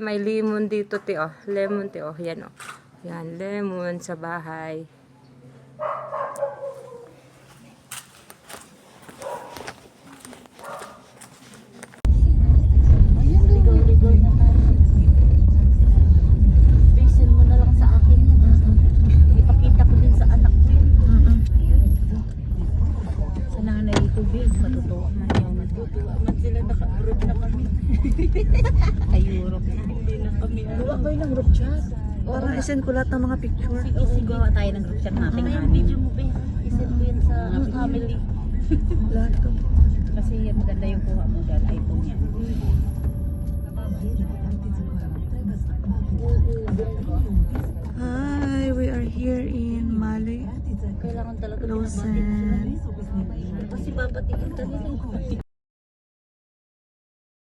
may lemon dito, te, oh. Lemon, te, oh. Yan, oh. Yan, lemon sa bahay. Ligaw-ligaw na tayo. Basin mo na lang sa akin yan. Ipakita ko din sa anak ko yun. Sa nanay ko, Bill, matutuwa man yun. Matutuwa man sila, naka-group na kami. Ay, Europe. Hindi na kami. Gawa kayo ng group chat. Para isend ko lahat ng mga picture. Sige, gawa tayo ng group chat natin. Ay, video mo, Bill. Isend ko yan sa family. Lahat ko. Kasi maganda yung kuha mo dahil iPhone niya. Hi, we are here in Mali. Kailangan talaga Lausanne. kasi babatiin ka nila.